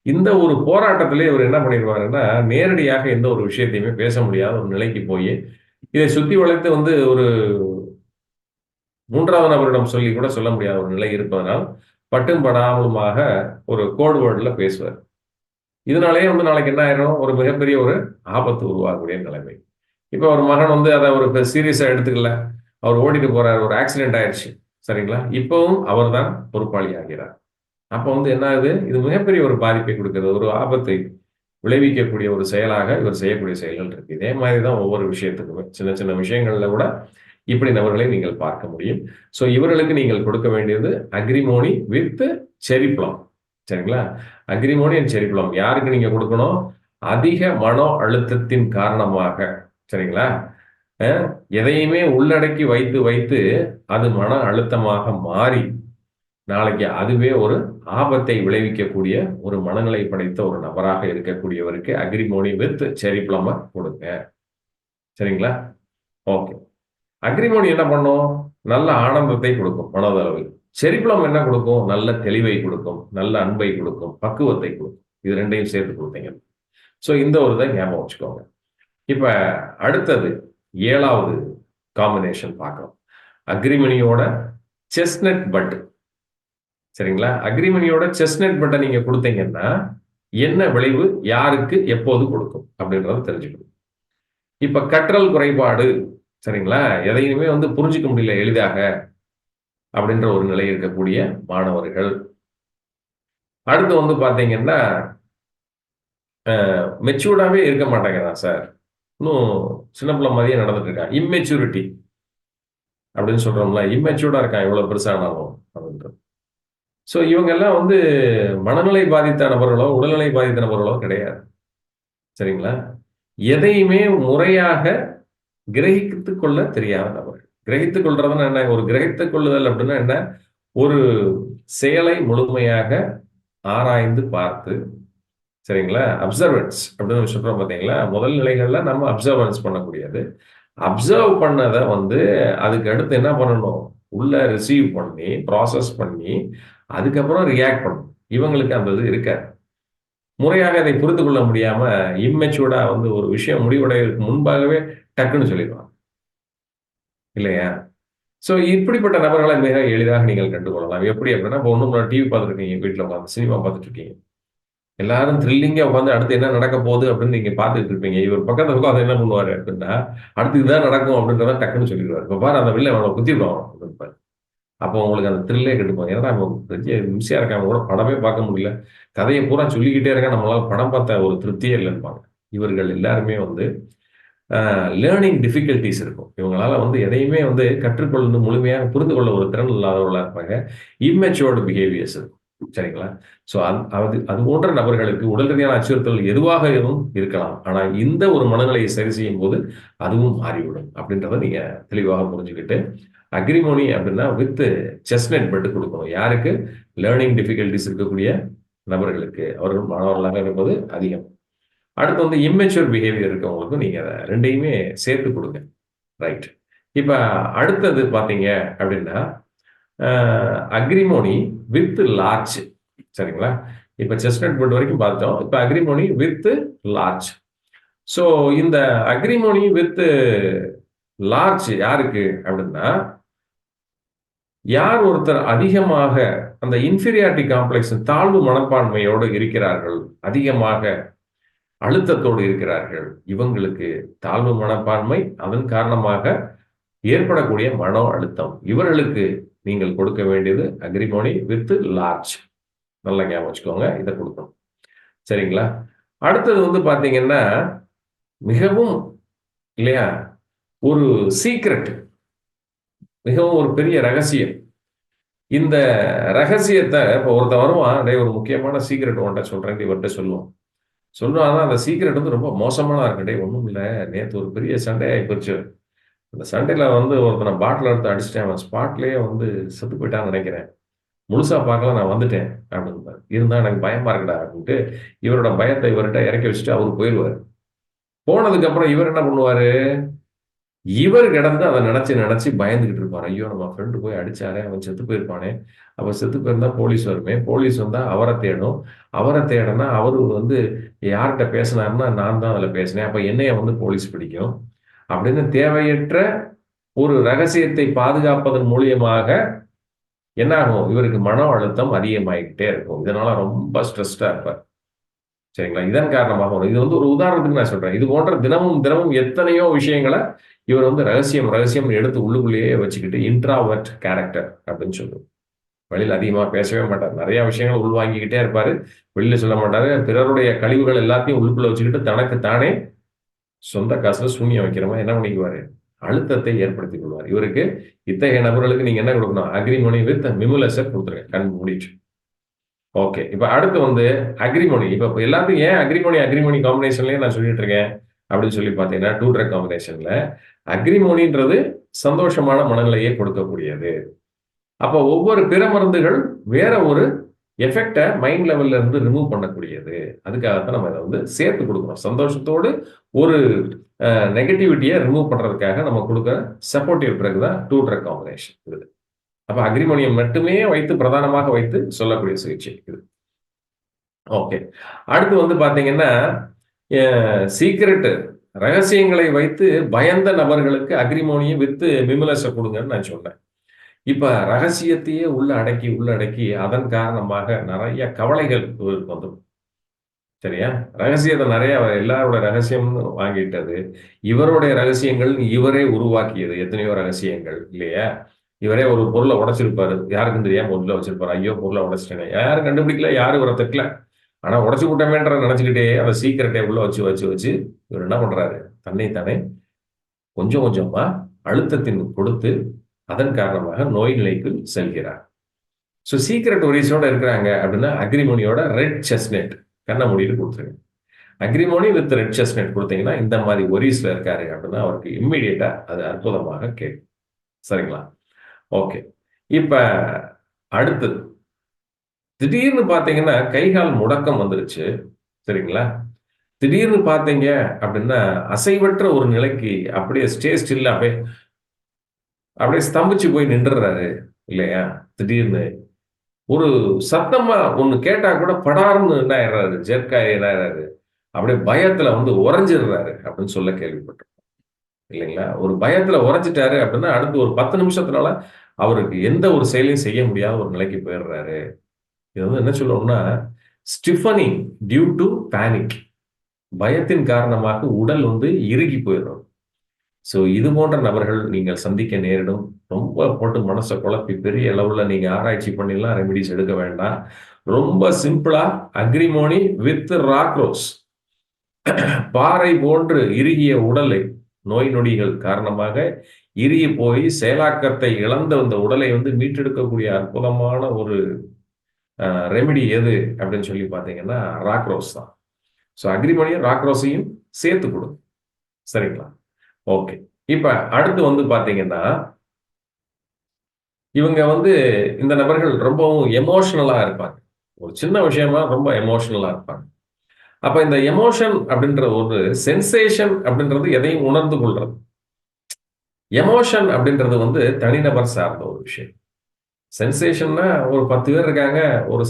இந்த ஒரு போராட்டத்திலே இவர் என்ன பண்ணிடுவாருன்னா நேரடியாக எந்த ஒரு விஷயத்தையுமே பேச முடியாத ஒரு நிலைக்கு போய் இதை சுத்தி வளைத்து ஒரு 3வது நபரிடம் சொல்லி கூட சொல்ல முடியாத ஒரு நிலை இருப்பதனால் பட்டும் படாமலுமாக ஒரு கோட் வேர்ட்ல பேசுவார். இதனாலேயே நாளைக்கு என்ன ஆயிரும்? ஒரு மிகப்பெரிய ஒரு ஆபத்து உருவாகக்கூடிய நிலைமை. இப்ப ஒரு மகன் அதை ஒரு சீரியஸா எடுத்துக்கல. அவர் ஓட்டிட்டு போறாரு, ஒரு ஆக்சிடென்ட் ஆயிடுச்சு. சரிங்களா? இப்பவும் அவர் தான் பொறுப்பாளி ஆகிறார். அப்ப என்ன ஆகுது? இது மிகப்பெரிய ஒரு பாதிப்பை கொடுக்கிறது. ஒரு ஆபத்தை விளைவிக்கக்கூடிய ஒரு செயலாக இவர் செய்யக்கூடிய செயல்கள் இருக்கு. இதே மாதிரிதான் ஒவ்வொரு விஷயத்துக்குமே சின்ன சின்ன விஷயங்கள்ல கூட இப்படி நபர்களை நீங்கள் பார்க்க முடியும். சோ இவர்களுக்கு நீங்கள் கொடுக்க வேண்டியது அக்ரிமோனி வித் செரி பிளம். சரிங்களா? அக்ரிமோனி அண்ட் செரி பிளம் யாருக்கு நீங்க கொடுக்கணும்? அதிக மன அழுத்தத்தின் காரணமாக சரிங்களா எதையுமே உள்ளடக்கி வைத்து வைத்து அது மன அழுத்தமாக மாறி நாளைக்கு அதுவே ஒரு ஆபத்தை விளைவிக்கக்கூடிய ஒரு மனநிலை படைத்த ஒரு நபராக இருக்கக்கூடியவருக்கு அக்ரிமோனி வித் செரி பிளம் கொடுங்க. சரிங்களா? ஓகே. அக்ரிமோனி என்ன பண்ணும்? நல்ல ஆனந்தத்தை கொடுக்கும் மனதளவில். செரி பிளம் என்ன கொடுக்கும்? நல்ல தெளிவை கொடுக்கும், நல்ல அன்பை கொடுக்கும், பக்குவத்தை கொடுக்கும். இது 2யும் சேர்த்து கொடுத்தீங்க. ஸோ இந்த ஒரு இதை ஞாபகம் வச்சுக்கோங்க. இப்ப அடுத்தது 7வது காம்பினேஷன் பார்க்கிறோம். அக்ரிமணியோட செஸ்ட்நட் பட். சரிங்களா? அக்ரிமணியோட செஸ்ட்நட் பட்டை நீங்க கொடுத்தீங்கன்னா என்ன விளைவு யாருக்கு எப்போது கொடுக்கும் அப்படின்றத தெரிஞ்சுக்கணும். இப்ப கற்றல் குறைபாடு, சரிங்களா, எதையுமே புரிஞ்சுக்க முடியல எளிதாக அப்படின்ற ஒரு நிலை இருக்கக்கூடிய மாணவர்கள். அடுத்து பாத்தீங்கன்னா மெச்சூர்டாவே இருக்க மாட்டேங்கிறான் சார், இன்னும் சின்ன பிள்ளை மாதிரியே நடந்துட்டு இருக்கான், இம்மெச்சூரிட்டி அப்படின்னு சொல்றோம்ல, இம்மெச்சூர்டா இருக்கான் எவ்வளவு பெருசானாலும் அப்படின்றது. ஸோ இவங்க எல்லாம் மனநிலை பாதித்த நபர்களோ உடல்நிலை பாதித்த நபர்களோ கிடையாது. சரிங்களா? எதையுமே முறையாக கிரகித்துக் கொள்ள தெரியாத நபர்கள். கிரகித்துக் கொள்றதுன்னா என்ன? ஒரு கிரகித்துக் கொள்ளுதல் அப்படின்னா என்ன? ஒரு செயலை முழுமையாக ஆராய்ந்து பார்த்து, சரிங்களா, அப்சர்வன்ஸ் அப்படின்னு சொல்றோம் பார்த்தீங்களா? முதல் நிலைகள்ல நம்ம அப்சர்வன்ஸ் பண்ணக்கூடியது. அப்சர்வ் பண்ணதை அதுக்கு அடுத்து என்ன பண்ணணும்? உள்ள ரிசீவ் பண்ணி ப்ராசஸ் பண்ணி அதுக்கப்புறம் ரியாக்ட் பண்ணணும். இவங்களுக்கு அந்த இது இருக்காது. முறையாக அதை புரிந்து கொள்ள முடியாம இம்மெச்சூர்டா ஒரு விஷயம் முடிவடைவதற்கு முன்பாகவே டக்குன்னு சொல்லிடுவாங்க இல்லையா? ஸோ இப்படிப்பட்ட நபர்களை மிக எளிதாக நீங்கள் கண்டுகொள்ளலாம். எப்படி அப்படின்னா, இப்போ ஒன்றும் டிவி பார்த்துருக்கீங்க, வீட்டில் உட்காந்து சினிமா பார்த்துட்டு இருக்கீங்க, எல்லாரும் த்ரில்லிங்கா உட்காந்து அடுத்து என்ன நடக்க போகுது அப்படின்னு நீங்க பார்த்துட்டு இருப்பீங்க. இவர் பக்கத்துல உட்காந்து என்ன பண்ணுவாரு அப்படின்னா, அடுத்து இதுதான் நடக்கும் அப்படின்றத டக்குன்னு சொல்லிடுவாரு. இப்போ பாரு அந்த வில்ல அவனை குத்திடுவான் அப்படின்பாரு. அப்போ உங்களுக்கு அந்த த்ரில்லே கெட்டுப்போம். ஏன்னா நம்ம பெரிய இம்சையா இருக்காம கூட படமே பார்க்க முடியல, கதையை பூரா சொல்லிக்கிட்டே இருக்க, நம்மளால படம் பார்த்த ஒரு திருப்தியே இல்லைன்பாங்க. இவர்கள் எல்லாருமே லேர்னிங் டிஃபிகல்டிஸ் இருக்கும். இவங்களால எதையுமே கற்றுக்கொள்ள முழுமையாக புரிந்து கொள்ள ஒரு திறன் இல்லாதவர்களா இருப்பாங்க. இம்மெச்சூர்டு பிஹேவியர்ஸ் இருக்கும். சரிங்களா? ஸோ அது போன்ற நபர்களுக்கு உடல் ரீதியான அச்சுறுத்தல் எதுவாக இருக்கலாம். ஆனா இந்த ஒரு மனநிலையை சரி செய்யும் போது அதுவும் மாறிவிடும் அப்படின்றத நீங்க தெளிவாக புரிஞ்சுக்கிட்டு, அக்ரிமோனி அப்படின்னா வித் செஸ்ட்நட் பட் கொடுக்கணும். யாருக்கு? லேர்னிங் டிஃபிகல்டிஸ் இருக்கக்கூடிய நபர்களுக்கு, அவர்கள் மாணவர்களாக இருப்பது அதிகம். அடுத்து இம்மெச்சூர் பிஹேவியர் இருக்கவங்களுக்கு நீங்க அதை 2யுமே சேர்த்து கொடுங்க. ரைட். இப்ப அடுத்தது பாத்தீங்க அப்படின்னா அக்ரிமோனி வித் லார்ஜ். சரிங்களா? இப்ப செஸ்ட்நட் பட் வரைக்கும் பார்த்தோம். இப்ப அக்ரிமோனி வித் லார்ஜ். ஸோ இந்த அக்ரிமோனி வித் லார்ஜ் யாருக்கு அப்படின்னா, யார் ஒருத்தர் அதிகமாக அந்த இன்ஃபீரியாரிட்டி காம்ப்ளெக்ஸ், தாழ்வு மனப்பான்மையோடு இருக்கிறார்கள், அதிகமாக அழுத்தத்தோடு இருக்கிறார்கள், இவங்களுக்கு தாழ்வு மனப்பான்மை, அதன் காரணமாக ஏற்படக்கூடிய மன அழுத்தம், இவர்களுக்கு நீங்கள் கொடுக்க வேண்டியது அக்ரிமோனி வித் லார்ஜ். நல்லா ஞாபகம் வச்சுக்கோங்க, இதை கொடுக்கணும். சரிங்களா? அடுத்தது பாத்தீங்கன்னா மிகவும் இல்லையா ஒரு சீக்ரெட், மிகவும் ஒரு பெரிய ரகசியம். இந்த ரகசியத்தை இப்போ ஒருத்தன் வருவான், ஒரு முக்கியமான சீக்ரெட் உன்கிட்ட சொல்றேன், இவர்கிட்ட சொல்லுவோம். சொல்லுவாங்க அந்த சீக்ரெட் ரொம்ப மோசமான இருக்கு. ஒன்றும் இல்லை, நேற்று ஒரு பெரிய சண்டை ஆகிப்போச்சு, அந்த சண்டையில ஒருத்தனை பாட்டில் எடுத்து அடிச்சிட்டேன், அவன் ஸ்பாட்லேயே செத்து போயிட்டான்னு நினைக்கிறேன், முழுசா பார்க்கல, நான் வந்துட்டேன் அப்படின்னு இருந்தா எனக்கு பயமா இருக்குடா அப்படின்ட்டு இவரோட பயத்தை இவர்கிட்ட இறக்கி வச்சுட்டு அவரு போயிடுவார். போனதுக்கு அப்புறம் இவர் என்ன பண்ணுவாரு? இவர் கிடந்து அதை நினைச்சு பயந்துகிட்டு இருப்பாரு. ஐயோ நம்ம ஃப்ரெண்டு போய் அடிச்சாரே, அவன் செத்து போயிருப்பானே, அவன் செத்து போயிருந்தா போலீஸ் வருமே, போலீஸ் வந்தா அவரை தேடும், அவரை தேடனா அவரு யார்கிட்ட பேசினாருன்னா நான் தான் அதுல பேசினேன், அப்ப என்னைய போலீஸ் பிடிக்கும் அப்படின்னு தேவையற்ற ஒரு ரகசியத்தை பாதுகாப்பதன் மூலியமாக என்ன ஆகும்? இவருக்கு மன அழுத்தம் அதிகமாகிக்கிட்டே இருக்கும். இதனால ரொம்ப ஸ்ட்ரெஸ்டா இருப்பார். சரிங்களா? இதன் காரணமாக இது ஒரு உதாரணத்துக்கு நான் சொல்றேன். இது போன்ற தினமும் எத்தனையோ விஷயங்களை இவர் ரகசியம் எடுத்து உள்ளுக்குள்ளேயே வச்சுக்கிட்டு இன்ட்ராவர்ட் கேரக்டர் அப்படின்னு சொல்லுவோம். வெளியில் அதிகமா பேசவே மாட்டார், நிறைய விஷயங்கள் உள்வாங்கிக்கிட்டே இருப்பாரு, வெளியில சொல்ல மாட்டாரு. பிறருடைய கழிவுகள் எல்லாத்தையும் உள்ளுக்குள்ள வச்சுக்கிட்டு தனக்கு தானே சொந்த காசுல சூன்யம் வைக்கிறமா என்ன பண்ணிக்குவாரு? அழுத்தத்தை ஏற்படுத்திக் கொள்வார். இவருக்கு இத்தகைய நபர்களுக்கு நீங்க என்ன கொடுக்கணும்? அக்ரிமோனி வித் மிமுலஸர் கொடுத்துருங்க, கண் மூடிட்டு. ஓகே. இப்ப அடுத்து அக்ரிமோனி. இப்ப எல்லாத்தையும் ஏன் அக்ரிமோனி காம்பினேஷன்லயே நான் சொல்லிட்டு இருக்கேன் அப்படின்னு சொல்லி பாத்தீங்கன்னா, 2 ட்ரக் காம்பினேஷன்ல அக்ரிமோனின்றது சந்தோஷமான மனநிலையை கொடுக்கக்கூடியது. அப்போ ஒவ்வொரு பிற மருந்துகள் வேற ஒரு எஃபெக்டை மைண்ட் லெவல்ல இருந்து ரிமூவ் பண்ணக்கூடியது. அதுக்காகத்தான் நம்ம இதை வந்து சேர்த்து கொடுக்குறோம். சந்தோஷத்தோடு ஒரு நெகட்டிவிட்டியை ரிமூவ் பண்றதுக்காக நம்ம கொடுக்குற சப்போர்ட்டிவ் ட்ரக் தான் 2 ட்ரக் காம்பினேஷன் இது. அப்ப அக்ரிமோனியம் மட்டுமே வைத்து பிரதானமாக வைத்து சொல்லக்கூடிய சிகிச்சை இது. ஓகே. அடுத்து வந்து பாத்தீங்கன்னா சீக்ரெட் ரகசியங்களை வைத்து பயந்த நபர்களுக்கு அக்ரிமோனியம் வித்து மிமுலஸை கொடுங்கன்னு நான் சொன்னேன். இப்ப ரகசியத்தையே உள்ள அடக்கி அதன் காரணமாக நிறைய கவலைகள் இவருக்கு வந்துடும். சரியா? ரகசியத்தை நிறைய எல்லாரோட ரகசியம்னு வாங்கிட்டது. இவருடைய ரகசியங்கள் இவரே உருவாக்கியது. எத்தனையோ ரகசியங்கள் இல்லையா? இவரே ஒரு பொருளை உடைச்சிருப்பாரு. யாருக்கும் தெரியாம உள்ள வச்சிருப்பாரு. ஐயோ பொருளை உடைச்சிட்டேனே. யாரும் கண்டுபிடிக்கல, யாரும் இவரை திட்டல. ஆனா உடைச்சு விட்டமேன்ற நினைச்சுக்கிட்டே அந்த சீக்கிரட்டை உள்ள வச்சு இவர் என்ன பண்றாரு? தன்னைத்தானே கொஞ்சம் கொஞ்சமா அழுத்தத்தின் கொடுத்து அதன் காரணமாக நோய் நிலைக்கு செல்கிறார். ஸோ சீக்ரெட் ஒரிஸோட இருக்கிறாங்க அப்படின்னா அக்ரிமோனியோட ரெட் செஸ்னட் கண்ணை மூடிட்டு கொடுத்துருங்க. அக்ரிமோனி வித் ரெட் செஸ்னட் கொடுத்தீங்கன்னா இந்த மாதிரி ஒரிஸ்ல இருக்காரு அப்படின்னா அவருக்கு இம்மிடியேட்டா அது அற்புதமாக கேட்கும். சரிங்களா? ஓகே. இப்ப அடுத்தது திடீர்னு பாத்தீங்கன்னா கை கால் முடக்கம் வந்துருச்சு. சரிங்களா? திடீர்னு பாத்தீங்க அப்படின்னா அசைவற்ற ஒரு நிலைக்கு அப்படியே ஸ்டே ஸ்டில் அப்படியே ஸ்தம்பிச்சு போய் நின்றுறாரு இல்லையா? திடீர்னு ஒரு சத்தமா ஒண்ணு கேட்டா கூட படார்னு என்ன ஆயிடுறாரு, ஜெர்க்காய் என்ன ஆயிடுறாரு, அப்படியே பயத்துல வந்து உறைஞ்சிடுறாரு அப்படின்னு சொல்ல கேள்விப்பட்டோம் இல்லைங்களா? ஒரு பயத்துல உறைஞ்சிட்டாரு அப்படின்னா அடுத்து ஒரு 10 நிமிஷத்தினால அவருக்கு எந்த ஒரு செயலையும் செய்ய முடியாத ஒரு நிலைக்கு போயிடுறாரு. இது வந்து என்ன சொல்லுவோம்னா ஸ்டிஃபனிங் டியூ டு பேனிக். பயத்தின் காரணமாக உடல் வந்து இறுகி போயிடும். ஸோ இது போன்ற நபர்கள் நீங்கள் சந்திக்க நேரிடும். ரொம்ப போட்டு மனசை குழப்பி பெரிய அளவுல நீங்க ஆராய்ச்சி பண்ணிலாம் ரெமிடிஸ் எடுக்க வேண்டாம். ரொம்ப சிம்பிளா அக்ரிமோனி வித் ராக்ரோஸ். பாறை போன்று இறுகிய உடலை நோய் நொடிகள் காரணமாக இறுகி போய் செயலாக்கத்தை இழந்த அந்த உடலை வந்து மீட்டெடுக்கக்கூடிய அற்புதமான ஒரு ரெமிடி எது அப்படின்னு சொல்லி பார்த்தீங்கன்னா ராக்ரோஸ் தான். ஸோ அக்ரிமோனியும் ராக்ரோஸையும் சேர்த்து கொடுங்க. சரிங்களா? ஓகே. இப்ப அடுத்து வந்து பாத்தீங்கன்னா இவங்க வந்து இந்த நபர்கள் ரொம்பவும் எமோஷனலா இருப்பாங்க. ஒரு சின்ன விஷயமா ரொம்ப எமோஷனலா இருப்பாங்க. அப்ப இந்த எமோஷன் அப்படின்ற ஒரு சென்சேஷன் அப்படின்றது எதையும் உணர்ந்து கொள்றது. எமோஷன் அப்படின்றது வந்து தனிநபர் சார்ந்த ஒரு விஷயம். சென்சேஷன்னா ஒரு 10 பேர் இருக்காங்க. ஒரு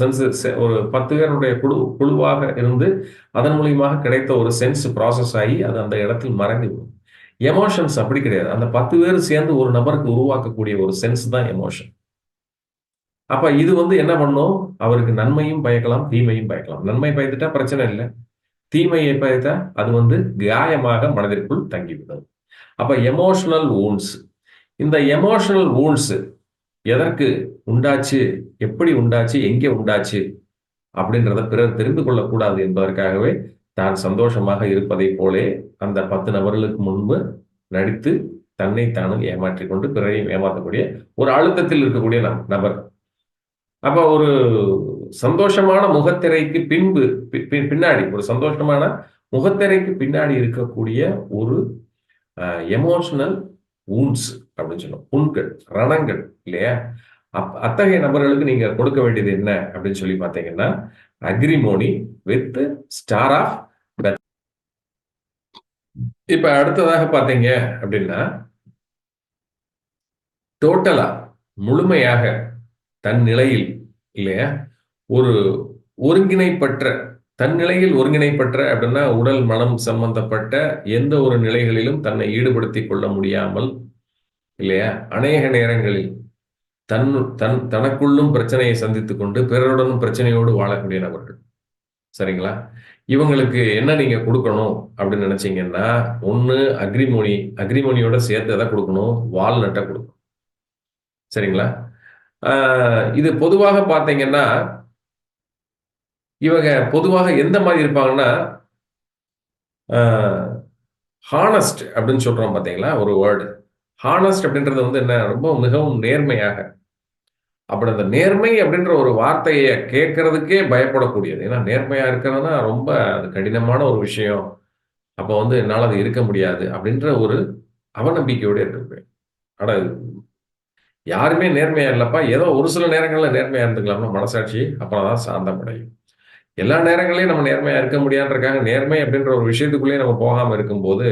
10 பேருடைய குழுவாக இருந்து அதன் மூலியமாக கிடைத்த ஒரு சென்ஸ் ப்ராசஸ் ஆகி அது அந்த இடத்தில் மறைந்து விடும். எமோஷன்ஸ் அப்படி கிடையாது. அந்த 10 பேர் சேர்ந்து ஒரு நபருக்கு உருவாக்கக்கூடிய ஒரு சென்ஸ் தான் எமோஷன். அப்ப இது வந்து என்ன பண்ணும்? அவருக்கு நன்மையும் பயக்கலாம், தீமையும் பயக்கலாம். நன்மை பயந்துட்டா பிரச்சனை இல்லை. தீமையை பயத்தா அது வந்து காயமாக மனதிற்குள் தங்கிவிடும். அப்ப எமோஷனல் வூண்ட்ஸ். இந்த எமோஷனல் வூண்ட்ஸ் எதற்கு உண்டாச்சு, எப்படி உண்டாச்சு, எங்கே உண்டாச்சு அப்படின்றத பிறர் தெரிந்து கொள்ளக்கூடாது என்பதற்காகவே தான் சந்தோஷமாக இருப்பதைப் போலே அந்த 10 நபர்களுக்கு முன்பு நடித்து தன்னை தானும் ஏமாற்றிக் கொண்டு பிறரையும் ஏமாற்றக்கூடிய ஒரு அழுத்தத்தில் இருக்கக்கூடிய நபர். அப்ப ஒரு சந்தோஷமான முகத்திரைக்கு பின்னாடி ஒரு சந்தோஷமான முகத்திரைக்கு பின்னாடி இருக்கக்கூடிய ஒரு எமோஷனல் வூண்ட்ஸ் அப்படின்னு சொல்லுவோம். புண்கள், ரணங்கள் இல்லையா? அத்தகைய நபர்களுக்கு நீங்க கொடுக்க வேண்டியது என்ன அப்படின்னு சொல்லி பார்த்தீங்கன்னா அக்ரிமோனி வித் ஸ்டார் ஆஃப் பெத். இப்ப அடுத்ததாக பார்த்தீங்க அப்படின்னா டோட்டலா முழுமையாக தன் நிலையில் இல்லையா ஒரு ஒருங்கிணைப்பற்ற தன் நிலையில் ஒருங்கிணைப்பற்ற அப்படின்னா உடல் மனம் சம்பந்தப்பட்ட எந்த ஒரு நிலைகளிலும் தன்னை ஈடுபடுத்திக் கொள்ள முடியாமல் இல்லையா அநேக நேரங்களில் தனக்குள்ளும் பிரச்சனையை சந்தித்துக் கொண்டு பிறருடனும் பிரச்சனையோடு வாழக்கூடிய நபர்கள். சரிங்களா? இவங்களுக்கு என்ன நீங்க கொடுக்கணும் அப்படின்னு நினைச்சீங்கன்னா ஒண்ணு அக்ரிமோனியோட சேர்த்து எதை கொடுக்கணும்? வால்நட்டை கொடுக்கணும். சரிங்களா? இது பொதுவாக பார்த்தீங்கன்னா இவங்க பொதுவாக எந்த மாதிரி இருப்பாங்கன்னா ஹானஸ்ட் அப்படின்னு சொல்றோம் பார்த்தீங்களா ஒரு வேர்டு. ஹானஸ்ட் அப்படின்றது வந்து என்ன ரொம்ப மிகவும் நேர்மையாக. அப்படி அந்த நேர்மை அப்படின்ற ஒரு வார்த்தையை கேட்கறதுக்கே பயப்படக்கூடியது. ஏன்னா நேர்மையா இருக்கிறதுனா ரொம்ப அது கடினமான ஒரு விஷயம். அப்போ வந்து என்னால் அது இருக்க முடியாது அப்படின்ற ஒரு அவநம்பிக்கையோடு இருக்கிறது. ஆனா யாருமே நேர்மையா இல்லப்பா, ஏதோ ஒரு சில நேரங்கள்ல நேர்மையா இருந்துக்கலாம்னா மனசாட்சி அப்பதான் சாந்தம் அடையும். எல்லா நேரங்கள்லயும் நம்ம நேர்மையா இருக்க முடியாதுன்றதுக்காக, நேர்மை அப்படின்ற ஒரு விஷயத்துக்குள்ளேயே நம்ம போகாம இருக்கும்போது,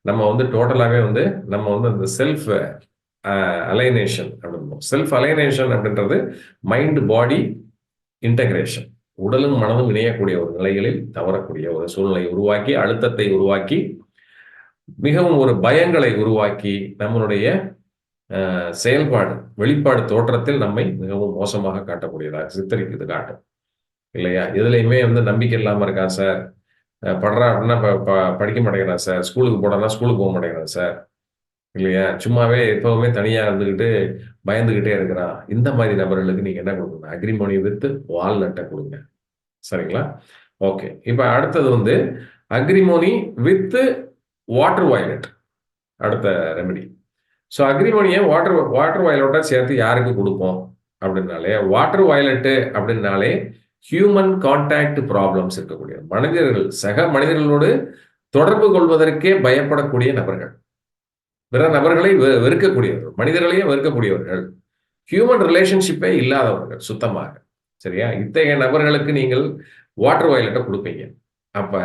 நம்ம வந்து டோட்டலாவே வந்து நம்ம வந்து அந்த செல்ஃப் அலைனேஷன் அப்படிம்போம். செல்ஃப் அலைனேஷன் அப்படின்றது மைண்ட், பாடி இன்டகிரேஷன். உடலும் மனதும் இணையக்கூடிய ஒரு நிலைகளில் தவறக்கூடிய ஒரு சூழ்நிலையை உருவாக்கி, அழுத்தத்தை உருவாக்கி, மிகவும் ஒரு பயங்களை உருவாக்கி, நம்மளுடைய செயல்பாடு, வெளிப்பாடு தோற்றத்தில் நம்மை மிகவும் மோசமாக காட்டக்கூடியதாக சித்தரிக்குது காட்டும். இல்லையா? எதுலயுமே வந்து நம்பிக்கை இல்லாம இருக்கான் சார். படுறா அப்படின்னா படிக்க மாட்டேங்கிறான் சார். ஸ்கூலுக்கு போடான்னா ஸ்கூலுக்கு போ மாட்டேங்கிறான் சார். இல்லையா? சும்மாவே எப்பவுமே தனியா இருந்துகிட்டு, பயந்துகிட்டே இருக்கிறான். இந்த மாரி நபர்களுக்கு நீங்க என்ன குடுக்கணும்? அக்ரிமோனி வித் வால்நட்ட குடுங்க. சரிங்களா? ஓகே. இப்ப அடுத்தது வந்து அக்ரிமோனி வித் வாட்டர் வயலட். அடுத்த ரெமெடி. ஸோ அக்ரிமோனிய வாட்டர் வாட்டர் வயலட்டா சேர்த்து யாருக்கு குடுப்போம்? அப்படின்னாலே, வாட்டர் வயலட் அப்படின்னாலே ஹியூமன் கான்டாக்ட் ப்ராப்ளம்ஸ் இருக்கக்கூடிய மனிதர்கள், சக மனிதர்களோடு தொடர்பு கொள்வதற்கே பயப்படக்கூடிய நபர்கள். பிற நபர்களை வெறுக்கக்கூடியவர்கள். மனிதர்களையே வெறுக்கக்கூடியவர்கள். ஹியூமன் ரிலேஷன்ஷிப்பே இல்லாதவர்கள் சுத்தமாக. சரியா? இத்தகைய நபர்களுக்கு நீங்கள் வாட்டர் வயலட்ட குடுப்பீங்க. அப்ப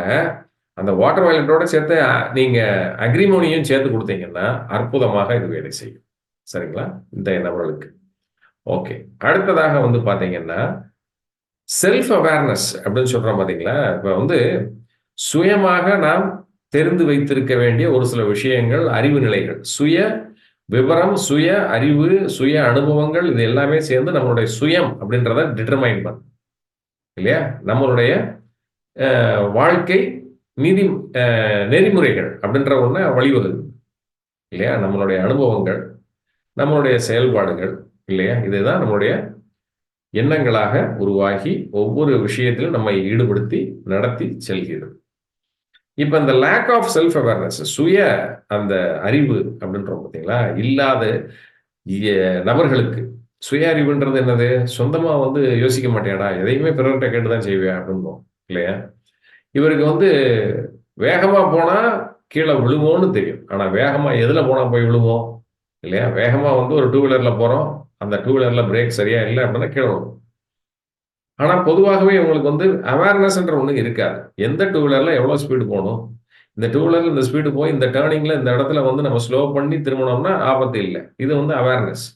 அந்த வாட்டர் வயலட்டோட சேர்த்து நீங்க அக்ரிமோனியும் சேர்த்து குடுத்தீங்கன்னா, அற்புதமாக இது வேலை செய்யும். சரிங்களா? இத்தகைய நபர்களுக்கு. ஓகே. அடுத்ததாக வந்து பார்த்தீங்கன்னா, செல்ஃப் அவேர்னஸ் அப்படின்னு சொல்றோம் பார்த்தீங்களா? இப்ப வந்து சுயமாக நாம் தெரிந்து வைத்திருக்க வேண்டிய ஒரு சில விஷயங்கள், அறிவு நிலைகள். சுய விவரம், சுய அறிவு, சுய அனுபவங்கள் இது எல்லாமே சேர்ந்து நம்மளுடைய சுயம் அப்படின்றத டிட்டர்மைன் பண்ணும். இல்லையா? நம்மளுடைய வாழ்க்கை நீதி நெறிமுறைகள் அப்படின்ற ஒண்ண வழிவகுக்குது. இல்லையா? நம்மளுடைய அனுபவங்கள், நம்மளுடைய செயல்பாடுகள் இல்லையா? இதுதான் நம்மளுடைய எண்ணங்களாக உருவாகி ஒவ்வொரு விஷயத்திலும் நம்மை ஈடுபடுத்தி நடத்தி செல்கிறது. இப்ப இந்த லேக் ஆஃப் செல்ஃப் அவேர்னஸ் சுய அந்த அறிவு அப்படின்றோம் பார்த்தீங்களா? இல்லாத நபர்களுக்கு சுய அறிவுன்றது என்னது? சொந்தமா வந்து யோசிக்க மாட்டியாடா? எதையுமே பிறர்ட்ட கேட்டு தான் செய்வியா? அப்படிம்போம். இல்லையா? இவருக்கு வந்து வேகமா போனா கீழ விழுவோம்னு தெரியும். ஆனா வேகமா எதுல போனா போய் விழுவோம்? இல்லையா? வேகமா வந்து ஒரு 2 வீலர்ல போறோம். அந்த 2 வீலர்ல பிரேக் சரியா இல்ல அப்படின்னா கீழ விழுவோம். ஆனா பொதுவாகவே இவங்களுக்கு வந்து அவேர்னஸ்ன்ற ஒண்ணு இருக்காது. எந்த 2 வீலர்ல எவ்வளோ ஸ்பீடு போணும்? இந்த 2 வீலர்ல இந்த ஸ்பீடு போய் இந்த டர்னிங்ல இந்த இடத்துல வந்து நம்ம ஸ்லோ பண்ணி திரும்புனோம்னா ஆபத்து இல்ல. இது வந்து அவேர்னஸ்.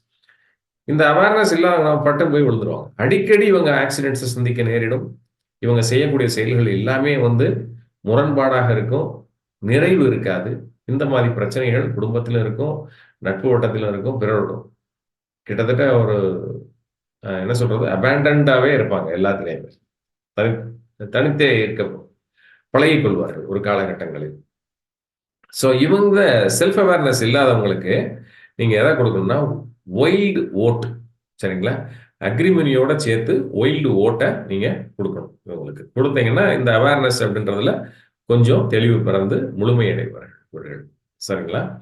இந்த அவேர்னஸ் இல்லாதவங்க பட்டு போய் விழுந்துருவாங்க. அடிக்கடி இவங்க ஆக்சிடென்ட்ஸ சந்திக்க நேரிடும். இவங்க செய்யக்கூடிய செயல்கள் எல்லாமே வந்து முரண்பாடாக இருக்கும். நிறைவு இருக்காது. இந்த மாரி பிரச்சனைகள் குடும்பத்திலும் இருக்கும், நட்பு வட்டத்திலும் இருக்கும், பிறரோடும். கிட்டத்தட்ட ஒரு என்ன சொல்றது? அபேண்டன்டாவே இருப்பாங்க எல்லாத்துலயுமே. தனி தனித்தே இருக்க பழகிக் கொள்வார்கள் ஒரு காலகட்டங்களில். ஸோ இவங்க செல்ஃப் அவேர்னஸ் இல்லாதவங்களுக்கு நீங்க எத குடுக்கணும்னா, வைல்ட் ஓட் சரிங்களா? அக்ரிமனியோட சேர்த்து வைல்ட் ஓட்ட நீங்க குடுக்கணும் இவங்களுக்கு. குடுத்தீங்கன்னா, இந்த அவேர்னஸ் அப்படின்றதுல கொஞ்சம் தெளிவு பிறந்து முழுமை அடைவார்கள் இவர்கள். சரிங்களா?